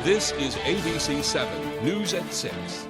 This is ABC 7 News at 6.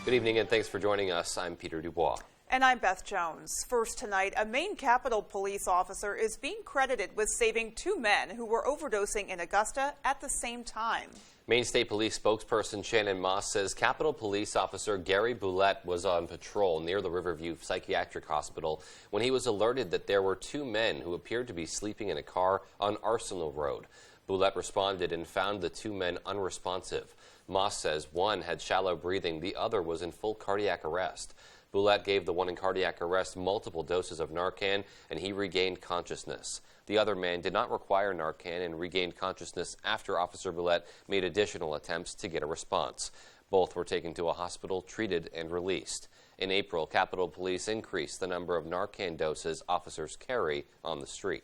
Good evening and thanks for joining us. I'm Peter Dubois. And I'm Beth Jones. First tonight, a Maine Capitol Police officer is being credited with saving two men who were overdosing in Augusta at the same time. Maine State Police spokesperson Shannon Moss says Capitol Police Officer Gary Boulette was on patrol near the Riverview Psychiatric Hospital when he was alerted that there were two men who appeared to be sleeping in a car on Arsenal Road. Boulette responded and found the two men unresponsive. Moss says one had shallow breathing, the other was in full cardiac arrest. Boulette gave the one in cardiac arrest multiple doses of Narcan, and he regained consciousness. The other man did not require Narcan and regained consciousness after Officer Boulette made additional attempts to get a response. Both were taken to a hospital, treated, and released. In April, Capitol Police increased the number of Narcan doses officers carry on the street.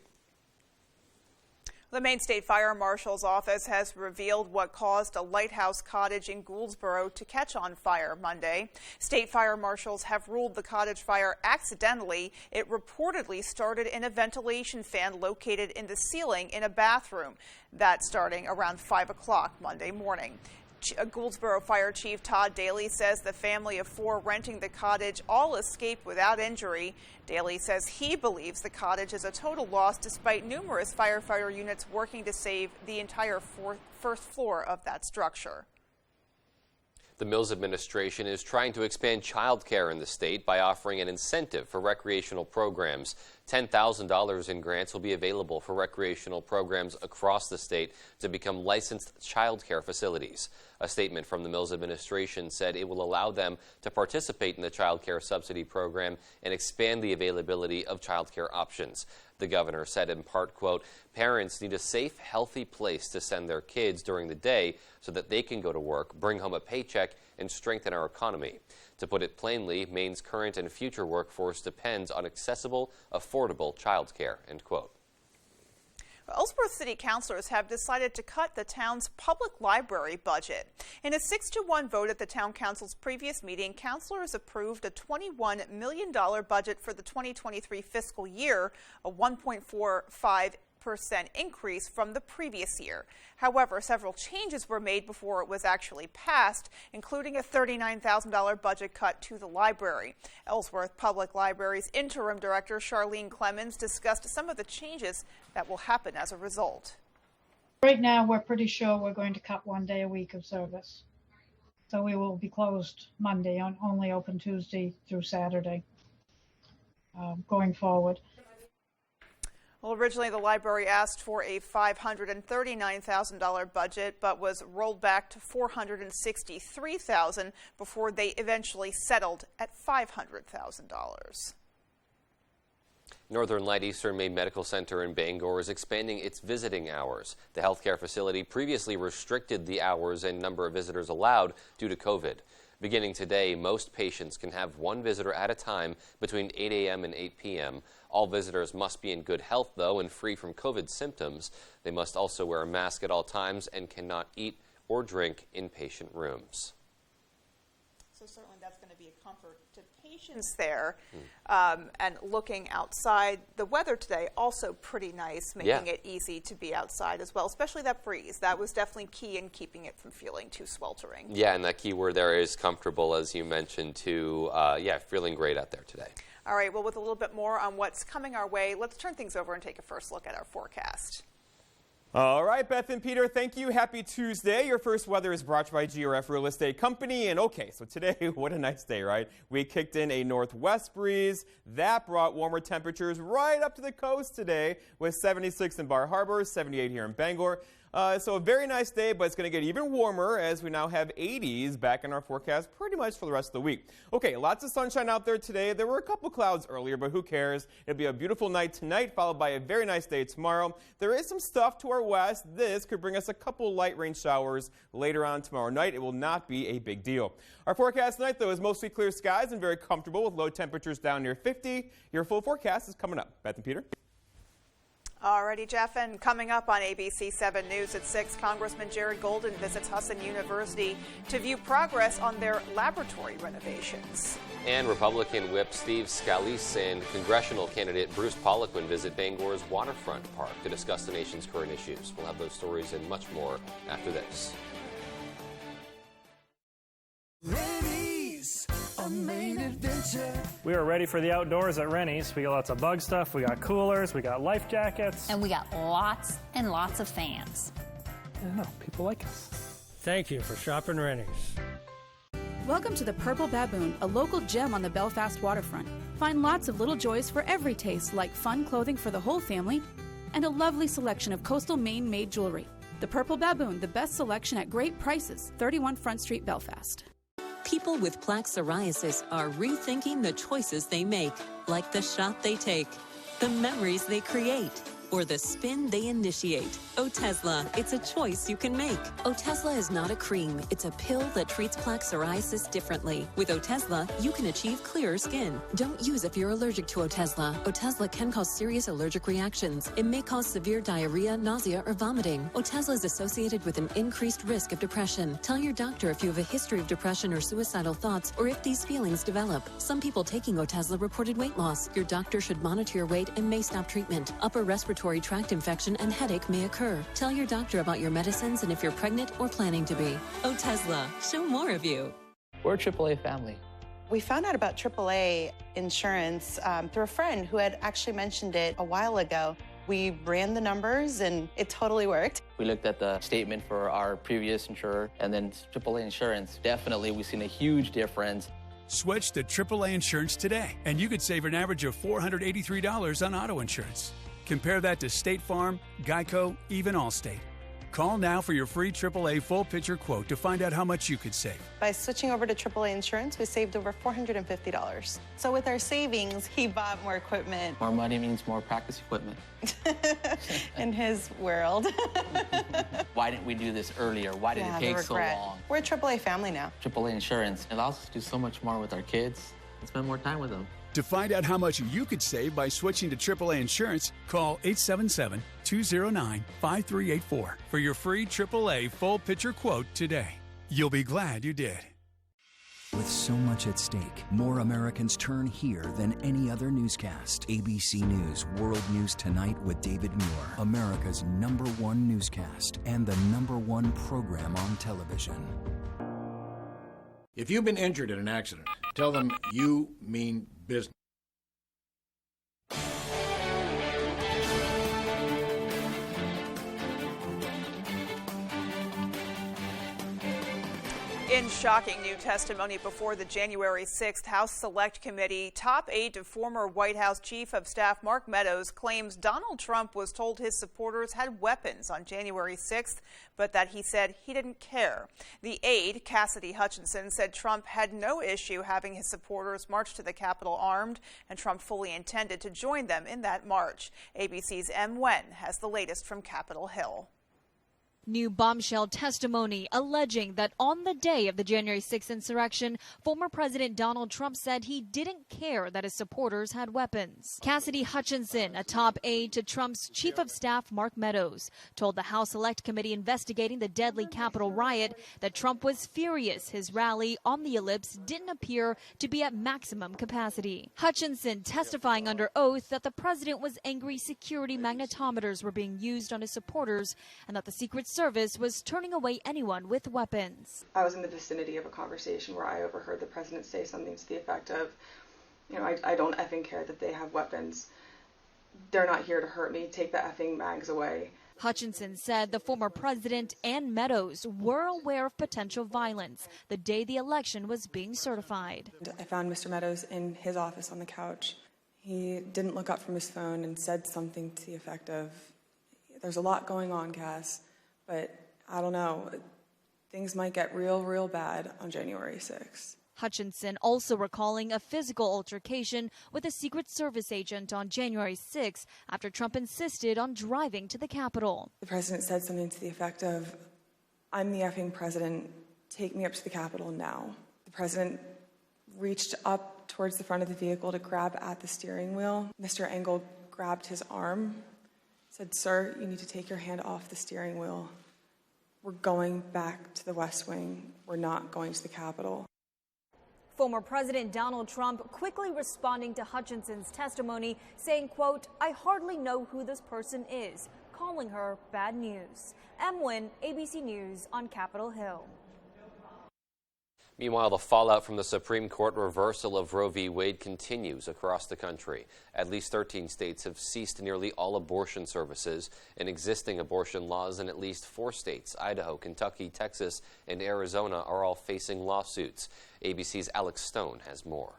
The Maine State Fire Marshal's office has revealed what caused a lighthouse cottage in Gouldsboro to catch on fire Monday. State fire marshals have ruled the cottage fire accidentally. It reportedly started in a ventilation fan located in the ceiling in a bathroom. That's starting around 5 o'clock Monday morning. Gouldsboro Fire Chief Todd Daly says the family of four renting the cottage all escaped without injury. Daly says he believes the cottage is a total loss despite numerous firefighter units working to save the entire first floor of that structure. The Mills administration is trying to expand child care in the state by offering an incentive for recreational programs. $10,000 in grants will be available for recreational programs across the state to become licensed child care facilities. A statement from the Mills administration said it will allow them to participate in the child care subsidy program and expand the availability of child care options. The governor said in part, quote, "Parents need a safe, healthy place to send their kids during the day so that they can go to work, bring home a paycheck, and strengthen our economy." To put it plainly, Maine's current and future workforce depends on accessible, affordable child care, end quote. Ellsworth City Councilors have decided to cut the town's public library budget. In a 6-1 vote at the Town Council's previous meeting, councilors approved a $21 million budget for the 2023 fiscal year, a 1.45% increase from the previous year. However, several changes were made before it was actually passed, including a $39,000 budget cut to the library. Ellsworth Public Library's interim director, Charlene Clemens, discussed some of the changes that will happen as a result. Right now, we're pretty sure we're going to cut 1 day a week of service. So we will be closed Monday, only open Tuesday through Saturday going forward. Well, originally the library asked for a $539,000 budget, but was rolled back to $463,000 before they eventually settled at $500,000. Northern Light Eastern Maine Medical Center in Bangor is expanding its visiting hours. The healthcare facility previously restricted the hours and number of visitors allowed due to COVID. Beginning today, most patients can have one visitor at a time between 8 a.m. and 8 p.m. All visitors must be in good health, though, and free from COVID symptoms. They must also wear a mask at all times and cannot eat or drink in patient rooms. So certainly that's going to be a comfort to patients there. And looking outside, the weather today also pretty nice, making it easy to be outside as well, especially that breeze. That was definitely key in keeping it from feeling too sweltering. Yeah, and that key word there is comfortable, as you mentioned, too. Feeling great out there today. All right, well, with a little bit more on what's coming our way, let's turn things over and take a first look at our forecast. All right, Beth and Peter, thank you. Happy Tuesday. Your first weather is brought to you by GRF Real Estate Company. And okay, so today, what a nice day, right? We kicked in a northwest breeze. That brought warmer temperatures right up to the coast today with 76 in Bar Harbor, 78 here in Bangor. So a very nice day, but it's going to get even warmer as we now have 80s back in our forecast pretty much for the rest of the week. Okay, lots of sunshine out there today. There were a couple clouds earlier, but who cares? It'll be a beautiful night tonight, followed by a very nice day tomorrow. There is some stuff to our west. This could bring us a couple light rain showers later on tomorrow night. It will not be a big deal. Our forecast tonight, though, is mostly clear skies and very comfortable with low temperatures down near 50. Your full forecast is coming up. Beth and Peter? Alrighty, Jeff, and coming up on ABC 7 News at 6, Congressman Jared Golden visits Husson University to view progress on their laboratory renovations. And Republican Whip Steve Scalise and congressional candidate Bruce Poliquin visit Bangor's waterfront park to discuss the nation's current issues. We'll have those stories and much more after this. We are ready for the outdoors at Rennie's. We got lots of bug stuff, we got coolers, we got life jackets. And we got lots and lots of fans. I know, people like us. Thank you for shopping Rennie's. Welcome to the Purple Baboon, a local gem on the Belfast waterfront. Find lots of little joys for every taste, like fun clothing for the whole family and a lovely selection of coastal Maine-made jewelry. The Purple Baboon, the best selection at great prices, 31 Front Street, Belfast. People with plaque psoriasis are rethinking the choices they make, like the shot they take, the memories they create, or the spin they initiate. Otezla, it's a choice you can make. Otezla is not a cream, it's a pill that treats plaque psoriasis differently. With Otezla, you can achieve clearer skin. Don't use if you're allergic to Otezla. Otezla can cause serious allergic reactions. It may cause severe diarrhea, nausea, or vomiting. Otezla is associated with an increased risk of depression. Tell your doctor if you have a history of depression or suicidal thoughts, or if these feelings develop. Some people taking Otezla reported weight loss. Your doctor should monitor your weight and may stop treatment. Upper respiratory tract infection and headache may occur. Tell your doctor about your medicines and if you're pregnant or planning to be. Otezla, show more of you. We're a AAA family. We found out about AAA insurance through a friend who had actually mentioned it a while ago. We ran the numbers and it totally worked. We looked at the statement for our previous insurer and then AAA insurance. Definitely, we've seen a huge difference. Switch to AAA insurance today, and you could save an average of $483 on auto insurance. Compare that to State Farm, Geico, even Allstate. Call now for your free AAA full picture quote to find out how much you could save. By switching over to AAA insurance, we saved over $450. So with our savings, he bought more equipment. More money means more practice equipment. In his world. Why didn't we do this earlier? Why did it take so long? We're a AAA family now. AAA insurance allows us to do so much more with our kids and spend more time with them. To find out how much you could save by switching to AAA insurance, call 877-209-5384 for your free AAA full picture quote today. You'll be glad you did. With so much at stake, more Americans turn here than any other newscast. ABC News World News Tonight with David Muir, America's #1 newscast and the #1 program on television. If you've been injured in an accident, tell them you mean business. In shocking new testimony before the January 6th House Select Committee, top aide to former White House Chief of Staff Mark Meadows claims Donald Trump was told his supporters had weapons on January 6th, but that he said he didn't care. The aide, Cassidy Hutchinson, said Trump had no issue having his supporters march to the Capitol armed, and Trump fully intended to join them in that march. ABC's M. Wen has the latest from Capitol Hill. New bombshell testimony alleging that on the day of the January 6th insurrection, former President Donald Trump said he didn't care that his supporters had weapons. Cassidy Hutchinson, a top aide to Trump's Chief of Staff Mark Meadows, told the House Select Committee investigating the deadly Capitol riot that Trump was furious his rally on the Ellipse didn't appear to be at maximum capacity. Hutchinson testifying under oath that the president was angry security magnetometers were being used on his supporters and that the Secret Service was turning away anyone with weapons. I was in the vicinity of a conversation where I overheard the president say something to the effect of, I don't effing care that they have weapons. They're not here to hurt me. Take the effing mags away. Hutchinson said the former president and Meadows were aware of potential violence the day the election was being certified. I found Mr. Meadows in his office on the couch. He didn't look up from his phone and said something to the effect of, "There's a lot going on, Cass. But I don't know, things might get real bad on January 6th. Hutchinson also recalling a physical altercation with a Secret Service agent on January 6th after Trump insisted on driving to the Capitol. The president said something to the effect of, "I'm the effing president, take me up to the Capitol now." The president reached up towards the front of the vehicle to grab at the steering wheel. Mr. Engel grabbed his arm said, "Sir, you need to take your hand off the steering wheel. We're going back to the West Wing. We're not going to the Capitol." Former President Donald Trump quickly responding to Hutchinson's testimony, saying, quote, "I hardly know who this person is," calling her bad news. Emwin, ABC News on Capitol Hill. Meanwhile, the fallout from the Supreme Court reversal of Roe v. Wade continues across the country. At least 13 states have ceased nearly all abortion services and existing abortion laws in at least 4 states, Idaho, Kentucky, Texas, and Arizona, are all facing lawsuits. ABC's Alex Stone has more.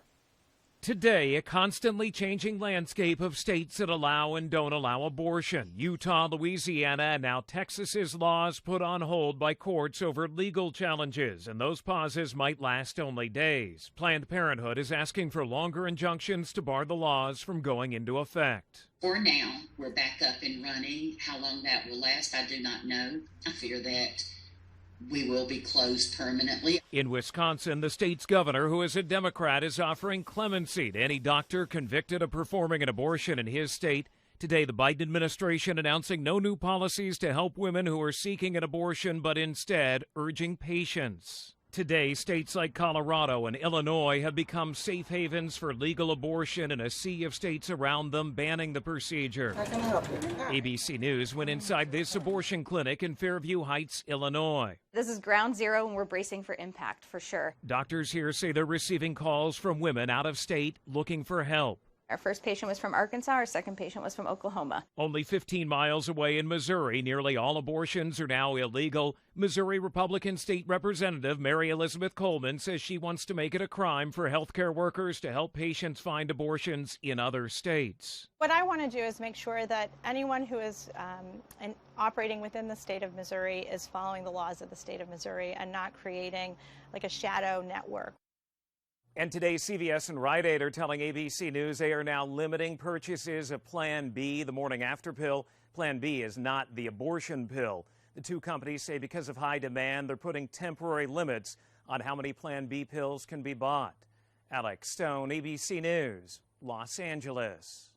Today, a constantly changing landscape of states that allow and don't allow abortion. Utah, Louisiana, and now Texas's laws put on hold by courts over legal challenges, and those pauses might last only days. Planned Parenthood is asking for longer injunctions to bar the laws from going into effect. For now, we're back up and running. How long that will last, I do not know. I fear that we will be closed permanently. In Wisconsin, the state's governor, who is a Democrat, is offering clemency to any doctor convicted of performing an abortion in his state. Today, the Biden administration announcing no new policies to help women who are seeking an abortion, but instead urging patience. Today, states like Colorado and Illinois have become safe havens for legal abortion, and a sea of states around them banning the procedure. How can I help you? ABC News went inside this abortion clinic in Fairview Heights, Illinois. This is ground zero, and we're bracing for impact, for sure. Doctors here say they're receiving calls from women out of state looking for help. Our first patient was from Arkansas. Our second patient was from Oklahoma. Only 15 miles away in Missouri, nearly all abortions are now illegal. Missouri Republican State Representative Mary Elizabeth Coleman says she wants to make it a crime for healthcare workers to help patients find abortions in other states. What I want to do is make sure that anyone who is operating within the state of Missouri is following the laws of the state of Missouri and not creating like a shadow network. And today, CVS and Rite Aid are telling ABC News they are now limiting purchases of Plan B, the morning after pill. Plan B is not the abortion pill. The two companies say because of high demand, they're putting temporary limits on how many Plan B pills can be bought. Alex Stone, ABC News, Los Angeles.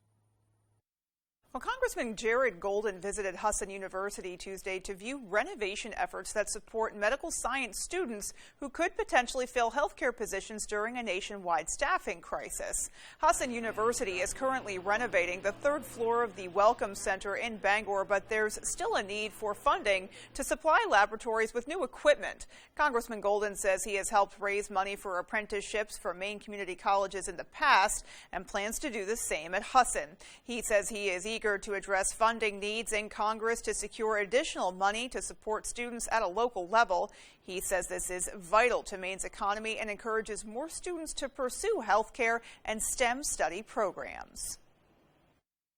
Well, Congressman Jared Golden visited Husson University Tuesday to view renovation efforts that support medical science students who could potentially fill healthcare positions during a nationwide staffing crisis. Husson University is currently renovating the 3rd floor of the Welcome Center in Bangor, but there's still a need for funding to supply laboratories with new equipment. Congressman Golden says he has helped raise money for apprenticeships for Maine community colleges in the past and plans to do the same at Husson. He says he is eager to address funding needs in Congress to secure additional money to support students at a local level. He says this is vital to Maine's economy and encourages more students to pursue healthcare and STEM study programs.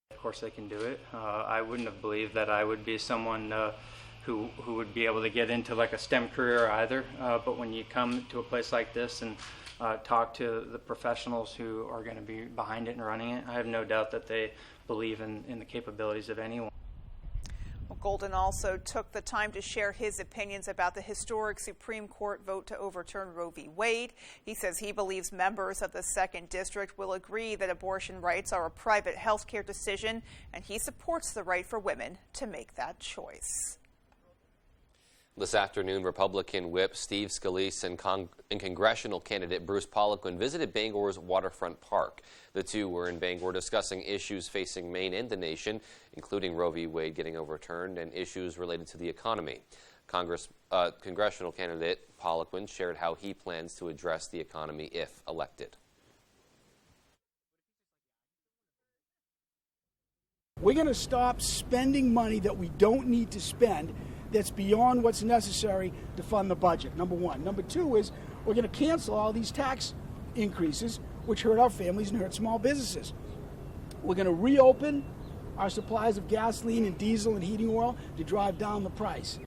Of course they can do it. I wouldn't have believed that I would be someone who would be able to get into like a STEM career either. But when you come to a place like this and talk to the professionals who are going to be behind it and running it, I have no doubt that they believe in the capabilities of anyone. Well, Golden also took the time to share his opinions about the historic Supreme Court vote to overturn Roe v. Wade. He says he believes members of the 2nd District will agree that abortion rights are a private health care decision, and he supports the right for women to make that choice. This afternoon, Republican Whip Steve Scalise and congressional candidate Bruce Poliquin visited Bangor's waterfront park. The two were in Bangor discussing issues facing Maine and the nation, including Roe v. Wade getting overturned and issues related to the economy. Congressional candidate Poliquin shared how he plans to address the economy if elected. We're going to stop spending money that we don't need to spend, that's beyond what's necessary to fund the budget, number one. Number two is we're going to cancel all these tax increases, which hurt our families and hurt small businesses. We're going to reopen our supplies of gasoline and diesel and heating oil to drive down the price.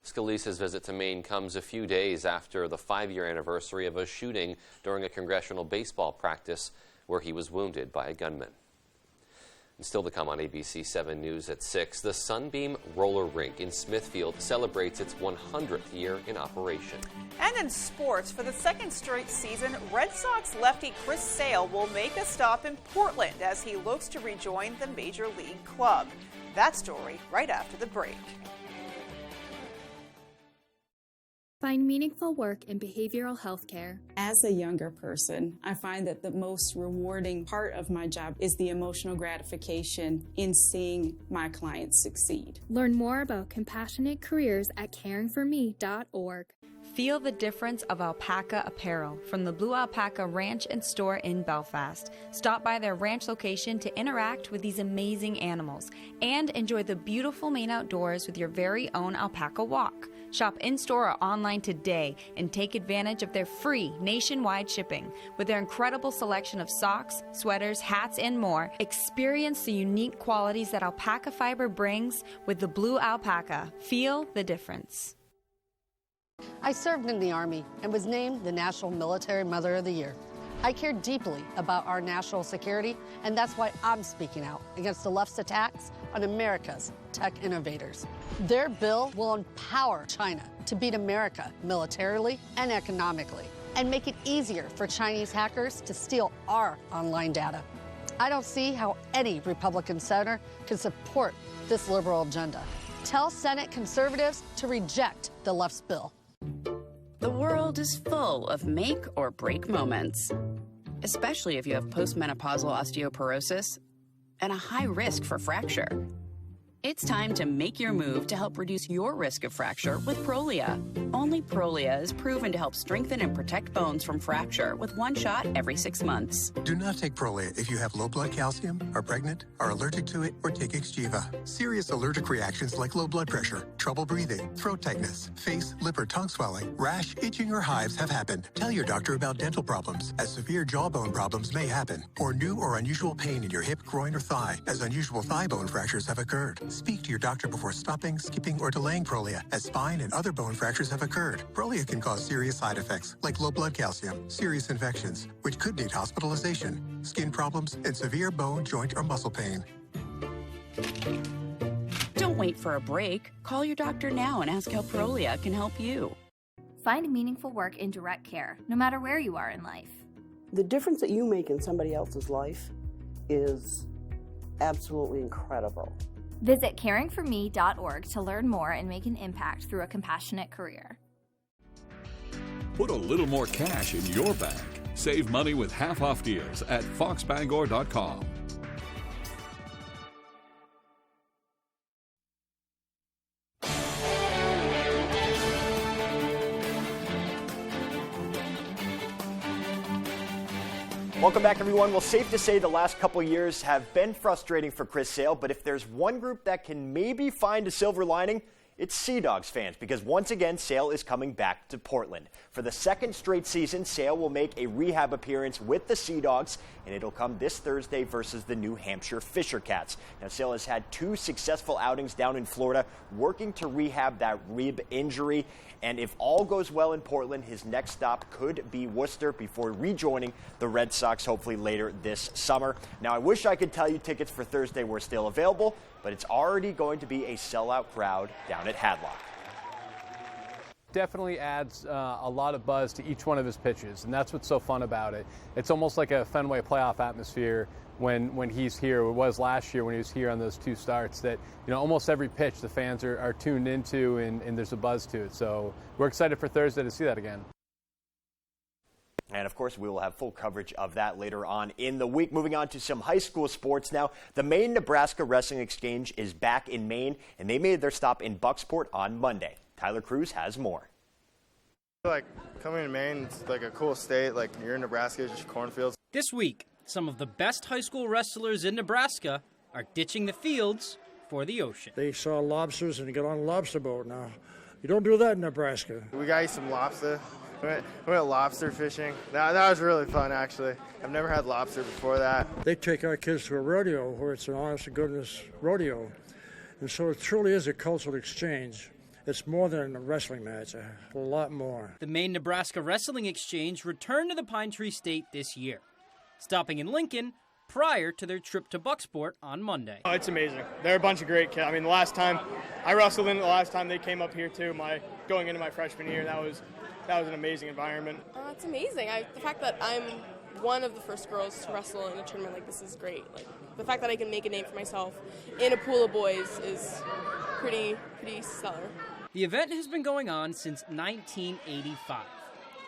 Scalise's visit to Maine comes a few days after the 5-year anniversary of a shooting during a congressional baseball practice where he was wounded by a gunman. Still to come on ABC 7 News at 6, the Sunbeam Roller Rink in Smithfield celebrates its 100th year in operation. And in sports, for the second straight season, Red Sox lefty Chris Sale will make a stop in Portland as he looks to rejoin the Major League club. That story right after the break. Find meaningful work in behavioral health care. As a younger person, I find that the most rewarding part of my job is the emotional gratification in seeing my clients succeed. Learn more about compassionate careers at caringforme.org. Feel the difference of alpaca apparel from the Blue Alpaca Ranch and Store in Belfast. Stop by their ranch location to interact with these amazing animals and enjoy the beautiful Maine outdoors with your very own alpaca walk. Shop in-store or online today and take advantage of their free nationwide shipping. With their incredible selection of socks, sweaters, hats, and more, experience the unique qualities that alpaca fiber brings with the Blue Alpaca. Feel the difference. I served in the Army and was named the National Military Mother of the Year. I care deeply about our national security, and that's why I'm speaking out against the left's attacks on America's tech innovators. Their bill will empower China to beat America militarily and economically, and make it easier for Chinese hackers to steal our online data. I don't see how any Republican senator can support this liberal agenda. Tell Senate conservatives to reject the left's bill. The world is full of make or break moments, especially if you have postmenopausal osteoporosis and a high risk for fracture. It's time to make your move to help reduce your risk of fracture with Prolia. Only Prolia is proven to help strengthen and protect bones from fracture with one shot every 6 months. Do not take Prolia if you have low blood calcium, are pregnant, are allergic to it, or take Xgeva. Serious allergic reactions like low blood pressure, trouble breathing, throat tightness, face, lip, or tongue swelling, rash, itching, or hives have happened. Tell your doctor about dental problems, as severe jawbone problems may happen, or new or unusual pain in your hip, groin, or thigh, as unusual thigh bone fractures have occurred. Speak to your doctor before stopping, skipping, or delaying Prolia, as spine and other bone fractures have occurred. Prolia can cause serious side effects like low blood calcium, serious infections, which could need hospitalization, skin problems, and severe bone, joint, or muscle pain. Don't wait for a break. Call your doctor now and ask how Prolia can help you. Find meaningful work in direct care, no matter where you are in life. The difference that you make in somebody else's life is absolutely incredible. Visit caringforme.org to learn more and make an impact through a compassionate career. Put a little more cash in your bag. Save money with half-off deals at foxbangor.com. Welcome back, everyone. Well, safe to say the last couple years have been frustrating for Chris Sale, but if there's one group that can maybe find a silver lining, it's Sea Dogs fans, because once again, Sale is coming back to Portland. For the second straight season, Sale will make a rehab appearance with the Sea Dogs, and it'll come this Thursday versus the New Hampshire Fisher Cats. Now, Sale has had 2 successful outings down in Florida, working to rehab that rib injury. And if all goes well in Portland, his next stop could be Worcester before rejoining the Red Sox, hopefully later this summer. Now, I wish I could tell you tickets for Thursday were still available, but it's already going to be a sellout crowd down at Hadlock. Definitely adds a lot of buzz to each one of his pitches, and that's what's so fun about it. It's almost like a Fenway playoff atmosphere when he's here. It was last year when he was here on those 2 starts that, you know, almost every pitch the fans are tuned into and there's a buzz to it. So we're excited for Thursday to see that again. And, of course, we will have full coverage of that later on in the week. Moving on to some high school sports now. The Maine-Nebraska Wrestling Exchange is back in Maine, and they made their stop in Bucksport on Monday. Tyler Cruz has more. Like, coming to Maine, it's like a cool state. Like, you're in Nebraska, it's just cornfields. This week, some of the best high school wrestlers in Nebraska are ditching the fields for the ocean. They saw lobsters and got on a lobster boat now. You don't do that in Nebraska. We got you some lobster. We went lobster fishing. That was really fun, actually. I've never had lobster before that. They take our kids to a rodeo where it's an honest-to-goodness rodeo. And so it truly is a cultural exchange. It's more than a wrestling match, a lot more. The Maine-Nebraska Wrestling Exchange returned to the Pine Tree State this year. Stopping in Lincoln, prior to their trip to Bucksport on Monday. Oh, it's amazing. They're a bunch of great kids. I mean, the last time I wrestled in, the last time they came up here too, going into my freshman year, that was an amazing environment. It's amazing. The fact that I'm one of the first girls to wrestle in a tournament like this is great. Like, the fact that I can make a name for myself in a pool of boys is pretty stellar. The event has been going on since 1985,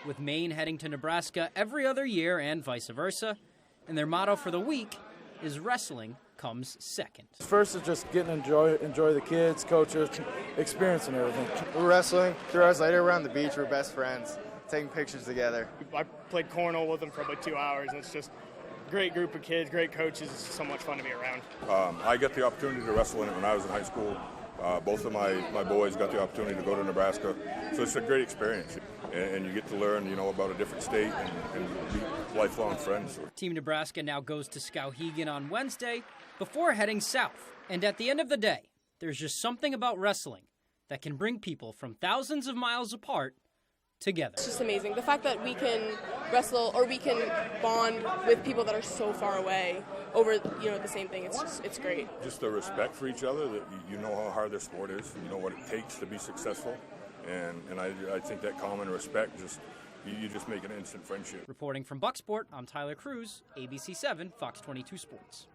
with Maine heading to Nebraska every other year and vice versa, and their motto for the week is wrestling comes second. First is just getting to enjoy the kids, coaches, experiencing everything. We're wrestling. 3 hours later, we're on the beach. We're best friends, taking pictures together. I played cornhole with them for about 2 hours, and it's just a great group of kids, great coaches. It's so much fun to be around. I got the opportunity to wrestle in it when I was in high school. Both of my boys got the opportunity to go to Nebraska, so it's a great experience. And you get to learn, about a different state and be lifelong friends. Team Nebraska now goes to Skowhegan on Wednesday before heading south. And at the end of the day, there's just something about wrestling that can bring people from thousands of miles apart together. It's just amazing. The fact that we can wrestle or we can bond with people that are so far away over, the same thing. It's great. Just the respect for each other, that you know how hard this sport is, you know what it takes to be successful. And I think that common respect, you just make an instant friendship. Reporting from Bucksport, I'm Tyler Cruz, ABC 7, Fox 22 Sports.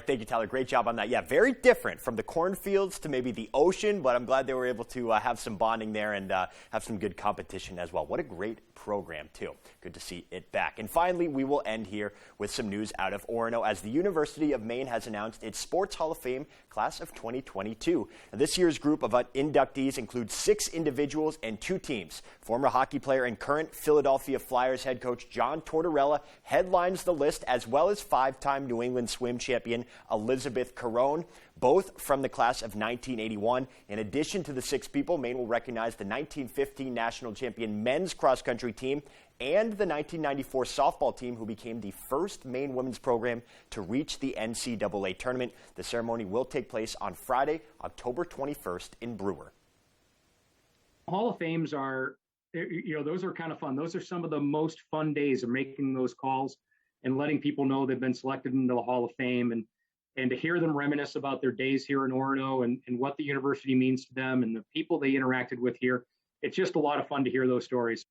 Thank you, Tyler. Great job on that. Yeah, very different from the cornfields to maybe the ocean, but I'm glad they were able to have some bonding there and have some good competition as well. What a great program, too. Good to see it back. And finally, we will end here with some news out of Orono as the University of Maine has announced its Sports Hall of Fame class of 2022. Now, this year's group of inductees includes 6 individuals and 2 teams. Former hockey player and current Philadelphia Flyers head coach John Tortorella headlines the list, as well as 5-time New England swim champion Elizabeth Carone, both from the class of 1981. In addition to the 6 people, Maine will recognize the 1915 national champion men's cross-country team and the 1994 softball team, who became the first Maine women's program to reach the NCAA tournament. The ceremony will take place on Friday, October 21st in Brewer. Hall of Fames are, those are kind of fun. Those are some of the most fun days of making those calls and letting people know they've been selected into the Hall of Fame, and to hear them reminisce about their days here in Orono and what the university means to them and the people they interacted with here. It's just a lot of fun to hear those stories.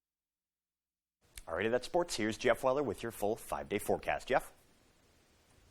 All righty, that's sports. Here's Jeff Weller with your full 5-day forecast. Jeff?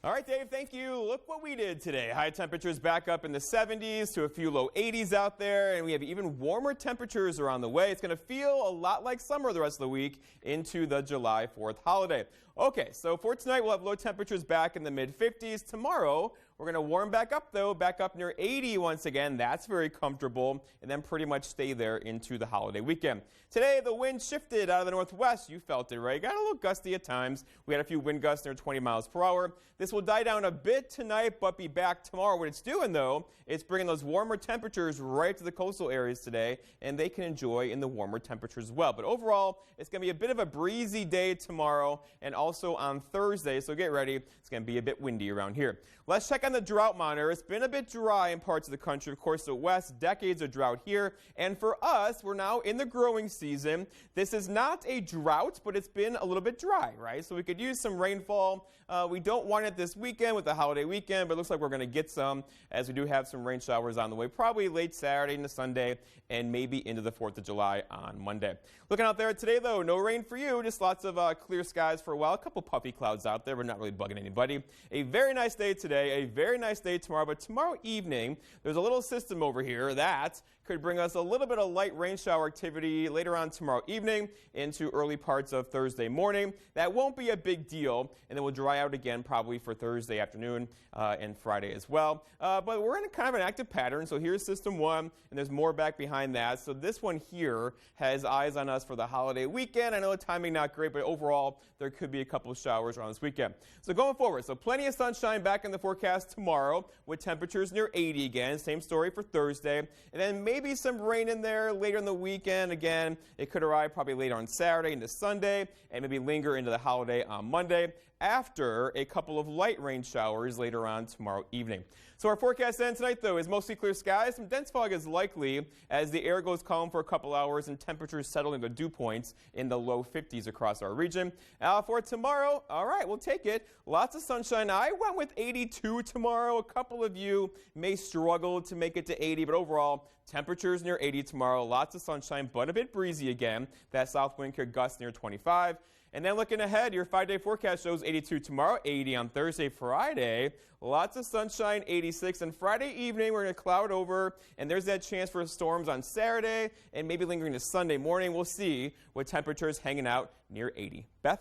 All right, Dave, thank you. Look what we did today. High temperatures back up in the 70s to a few low 80s out there, and we have even warmer temperatures around the way. It's going to feel a lot like summer the rest of the week into the July 4th holiday. Okay, so for tonight, we'll have low temperatures back in the mid-50s. Tomorrow, we're going to warm back up, though, back up near 80 once again. That's very comfortable, and then pretty much stay there into the holiday weekend. Today, the wind shifted out of the northwest. You felt it, right? Got a little gusty at times. We had a few wind gusts near 20 miles per hour. This will die down a bit tonight, but be back tomorrow. What it's doing, though, it's bringing those warmer temperatures right to the coastal areas today, and they can enjoy in the warmer temperatures as well. But overall, it's going to be a bit of a breezy day tomorrow and also on Thursday, so get ready. It's going to be a bit windy around here. Let's check on the drought monitor. It's been a bit dry in parts of the country. Of course, the west, decades of drought here. And for us, we're now in the growing season. This is not a drought, but it's been a little bit dry, right? So we could use some rainfall. We don't want it this weekend with the holiday weekend, but it looks like we're going to get some, as we do have some rain showers on the way, probably late Saturday into Sunday, and maybe into the 4th of July on Monday. Looking out there today, though, no rain for you, just lots of clear skies for a while. A couple puffy clouds out there, but not really bugging anybody. A very nice day today, a very nice day tomorrow, but tomorrow evening, there's a little system over here that could bring us a little bit of light rain shower activity later on tomorrow evening into early parts of Thursday morning. That won't be a big deal, and then we'll dry out again probably for Thursday afternoon and Friday as well. But we're in a kind of an active pattern, so here's system 1, and there's more back behind that. So this one here has eyes on us for the holiday weekend. I know the timing not great, but overall there could be a couple of showers around this weekend. So going forward, so plenty of sunshine back in the forecast tomorrow with temperatures near 80 again. Same story for Thursday. And then maybe some rain in there later in the weekend. Again, it could arrive probably later on Saturday into Sunday and maybe linger into the holiday on Monday after a couple of light rain showers later on tomorrow evening. So our forecast then tonight, though, is mostly clear skies. Some dense fog is likely as the air goes calm for a couple hours and temperatures settle into dew points in the low 50s across our region. For tomorrow, all right, we'll take it. Lots of sunshine. I went with 82 tomorrow. A couple of you may struggle to make it to 80, but overall, temperatures near 80 tomorrow. Lots of sunshine, but a bit breezy again. That south wind could gust near 25. And then looking ahead, your 5-day forecast shows 82 tomorrow, 80 on Thursday, Friday. Lots of sunshine, 86. And Friday evening, we're going to cloud over, and there's that chance for storms on Saturday and maybe lingering to Sunday morning. We'll see with temperatures hanging out near 80. Beth?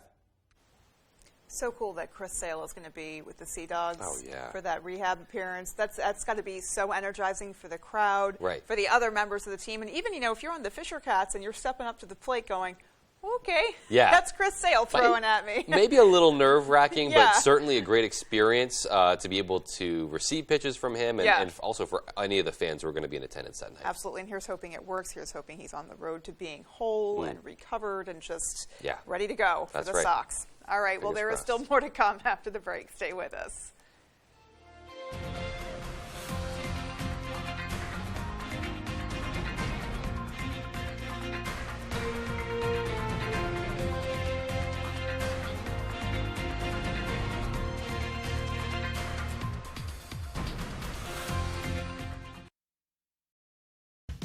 So cool that Chris Sale is going to be with the Sea Dogs for that rehab appearance. That's got to be so energizing for the crowd, for the other members of the team. And even, if you're on the Fisher Cats and you're stepping up to the plate going, okay, that's Chris Sale throwing at me. Maybe a little nerve-wracking, but certainly a great experience to be able to receive pitches from him and also for any of the fans who are going to be in attendance that night. Absolutely, and here's hoping it works. Here's hoping he's on the road to being whole and recovered and just ready to go for the Sox. All right, well, there is still more to come after the break. Stay with us.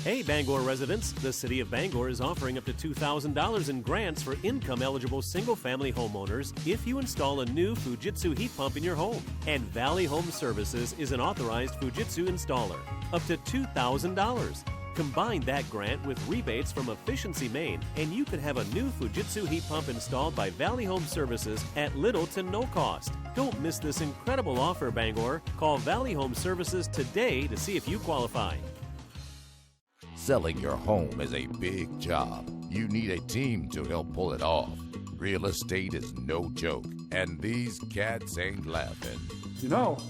Hey Bangor residents, the City of Bangor is offering up to $2,000 in grants for income-eligible single-family homeowners if you install a new Fujitsu heat pump in your home. And Valley Home Services is an authorized Fujitsu installer. Up to $2,000. Combine that grant with rebates from Efficiency Maine, and you could have a new Fujitsu heat pump installed by Valley Home Services at little to no cost. Don't miss this incredible offer, Bangor. Call Valley Home Services today to see if you qualify. Selling your home is a big job. You need a team to help pull it off. Real estate is no joke, and these cats ain't laughing.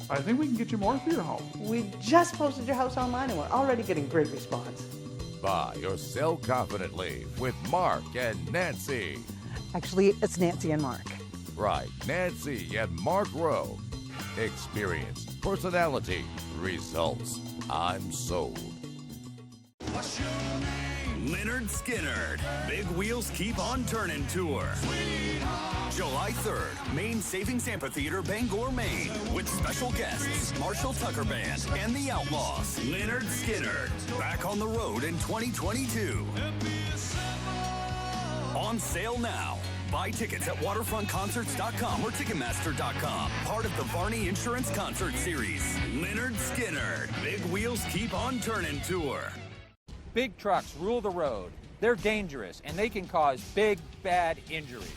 I think we can get you more for your home. We just posted your house online and we're already getting great response. Buy or sell confidently with Mark and Nancy. Actually, it's Nancy and Mark. Right, Nancy and Mark Rowe. Experience, personality, results. I'm sold. Leonard Skinnard, Big Wheels Keep on Turning Tour. July 3rd, Maine Savings Amphitheater, Bangor, Maine, with special guests, Marshall Tucker Band and the Outlaws. Leonard Skinnard, back on the road in 2022. On sale now. Buy tickets at waterfrontconcerts.com or Ticketmaster.com. Part of the Varney Insurance Concert Series. Leonard Skinnard, Big Wheels Keep on Turning Tour. Big trucks rule the road. They're dangerous, and they can cause big, bad injuries.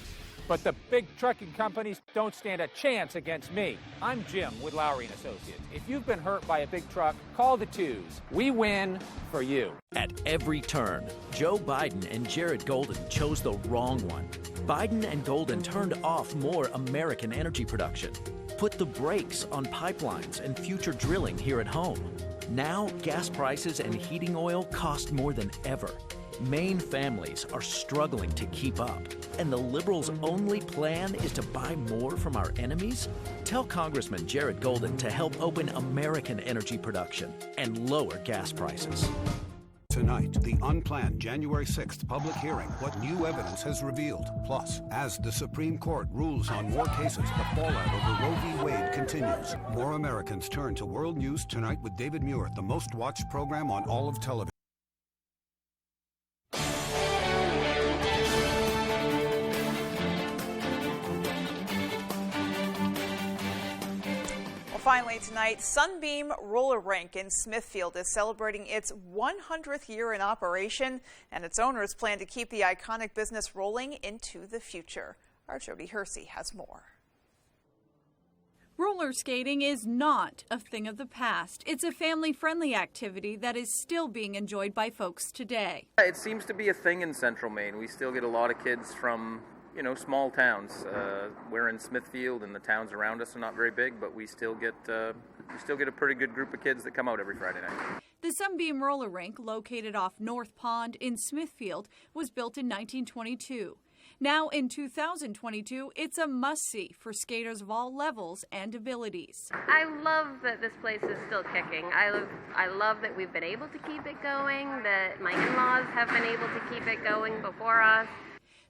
But the big trucking companies don't stand a chance against me. I'm Jim with Lowry & Associates. If you've been hurt by a big truck, call the twos. We win for you. At every turn, Joe Biden and Jared Golden chose the wrong one. Biden and Golden turned off more American energy production, put the brakes on pipelines and future drilling here at home. Now, gas prices and heating oil cost more than ever. Maine families are struggling to keep up, and the Liberals' only plan is to buy more from our enemies? Tell Congressman Jared Golden to help open American energy production and lower gas prices. Tonight, the unplanned January 6th public hearing, what new evidence has revealed. Plus, as the Supreme Court rules on more cases, the fallout over Roe v. Wade continues. More Americans turn to World News Tonight with David Muir, the most watched program on all of television. Finally tonight, Sunbeam Roller Rink in Smithfield is celebrating its 100th year in operation, and its owners plan to keep the iconic business rolling into the future. Our Jody Hersey has more. Roller skating is not a thing of the past. It's a family-friendly activity that is still being enjoyed by folks today. It seems to be a thing in Central Maine. We still get a lot of kids from small towns. We're in Smithfield, and the towns around us are not very big, but we still get a pretty good group of kids that come out every Friday night. The Sunbeam Roller Rink, located off North Pond in Smithfield, was built in 1922. Now in 2022, it's a must-see for skaters of all levels and abilities. I love that this place is still kicking. I love that we've been able to keep it going, that my in-laws have been able to keep it going before us.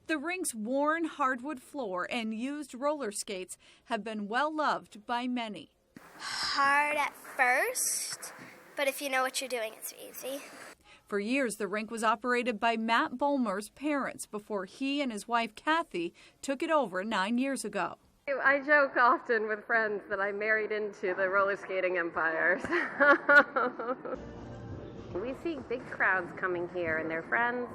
The rink's worn hardwood floor and used roller skates have been well loved by many. Hard at first, but if you know what you're doing, it's easy. For years, the rink was operated by Matt Bulmer's parents before he and his wife, Kathy, took it over 9 years ago. I joke often with friends that I married into the roller skating empire. We see big crowds coming here, and their friends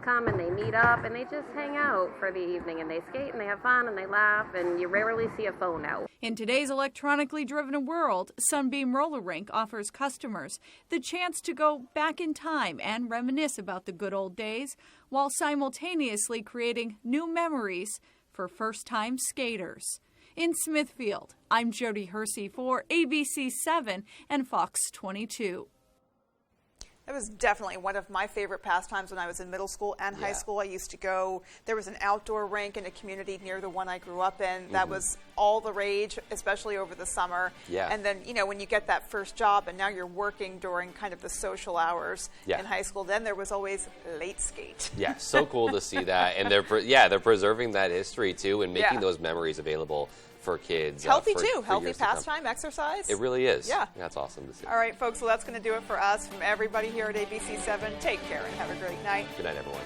come and they meet up and they just hang out for the evening, and they skate and they have fun and they laugh, and you rarely see a phone out. In today's electronically driven world, Sunbeam Roller Rink offers customers the chance to go back in time and reminisce about the good old days while simultaneously creating new memories for first-time skaters. In Smithfield, I'm Jody Hersey for ABC 7 and Fox 22. It was definitely one of my favorite pastimes when I was in middle school and high school. I used to go, there was an outdoor rink in a community near the one I grew up in. That was all the rage, especially over the summer. Yeah. And then, when you get that first job and now you're working during kind of the social hours in high school, then there was always late skate. Yeah, so cool to see that. And they're preserving that history too and making those memories available for kids. Healthy for too. Healthy years to come. pastime, exercise. It really is. Yeah. That's awesome to see. All right, folks, so that's going to do it for us. From everybody here at ABC 7, take care and have a great night. Good night, everyone.